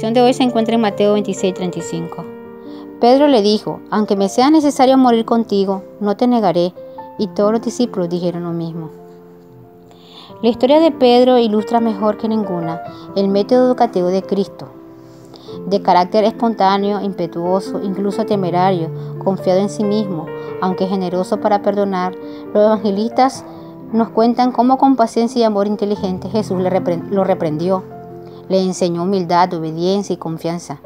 reflexión de hoy se encuentra en Mateo 26:35. Pedro le dijo: aunque me sea necesario morir contigo, no te negaré. Y todos los discípulos dijeron lo mismo. La historia de Pedro ilustra mejor que ninguna el método educativo de Cristo. De carácter espontáneo, impetuoso, incluso temerario, confiado en sí mismo, aunque generoso para perdonar, los evangelistas nos cuentan cómo con paciencia y amor inteligente Jesús lo reprendió. Le enseñó humildad, obediencia y confianza,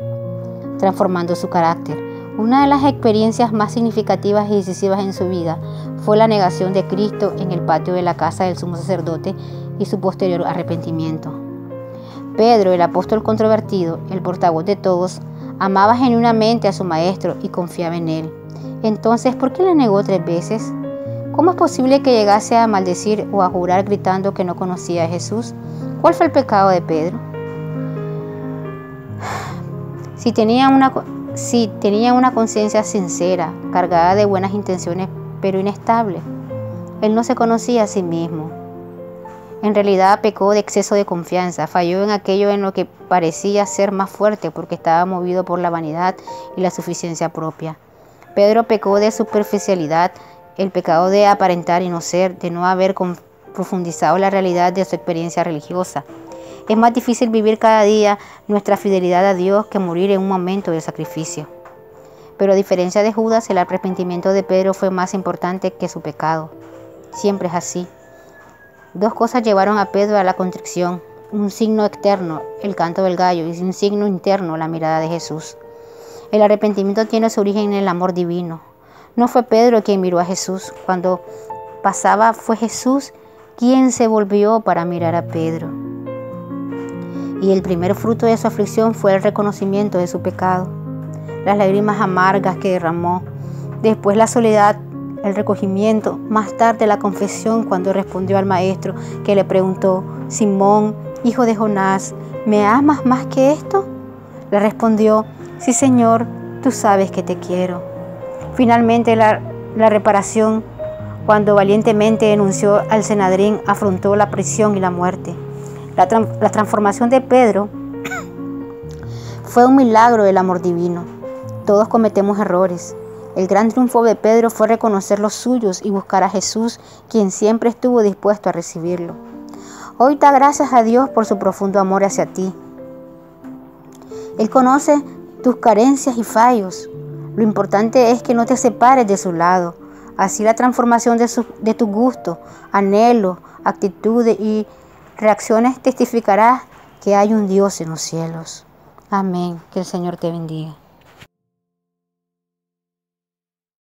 transformando su carácter. Una de las experiencias más significativas y decisivas en su vida fue la negación de Cristo en el patio de la casa del sumo sacerdote y su posterior arrepentimiento. Pedro, el apóstol controvertido, el portavoz de todos, amaba genuinamente a su maestro y confiaba en él. Entonces, ¿por qué le negó 3 veces? ¿Cómo es posible que llegase a maldecir o a jurar gritando que no conocía a Jesús? ¿Cuál fue el pecado de Pedro? Si tenía una conciencia sincera, cargada de buenas intenciones, pero inestable. Él no se conocía a sí mismo. En realidad pecó de exceso de confianza, falló en aquello en lo que parecía ser más fuerte porque estaba movido por la vanidad y la suficiencia propia. Pedro pecó de superficialidad, el pecado de aparentar y no ser, de no haber profundizado la realidad de su experiencia religiosa. Es más difícil vivir cada día nuestra fidelidad a Dios que morir en un momento de sacrificio. Pero a diferencia de Judas, el arrepentimiento de Pedro fue más importante que su pecado. Siempre es así. 2 cosas llevaron a Pedro a la contrición: un signo externo, el canto del gallo, y un signo interno, la mirada de Jesús. El arrepentimiento tiene su origen en el amor divino. No fue Pedro quien miró a Jesús. Cuando pasaba, fue Jesús quien se volvió para mirar a Pedro. Y el primer fruto de su aflicción fue el reconocimiento de su pecado, las lágrimas amargas que derramó, después la soledad, el recogimiento, más tarde la confesión cuando respondió al maestro que le preguntó: Simón, hijo de Jonás, ¿me amas más que esto? Le respondió: sí, Señor, tú sabes que te quiero. Finalmente la reparación, cuando valientemente denunció al Sanedrín, afrontó la prisión y la muerte. La transformación de Pedro fue un milagro del amor divino. Todos cometemos errores. El gran triunfo de Pedro fue reconocer los suyos y buscar a Jesús, quien siempre estuvo dispuesto a recibirlo. Hoy da gracias a Dios por su profundo amor hacia ti. Él conoce tus carencias y fallos. Lo importante es que no te separes de su lado. Así la transformación de tu gusto, anhelo, actitudes y reacciones testificará que hay un Dios en los cielos. Amén. Que el Señor te bendiga.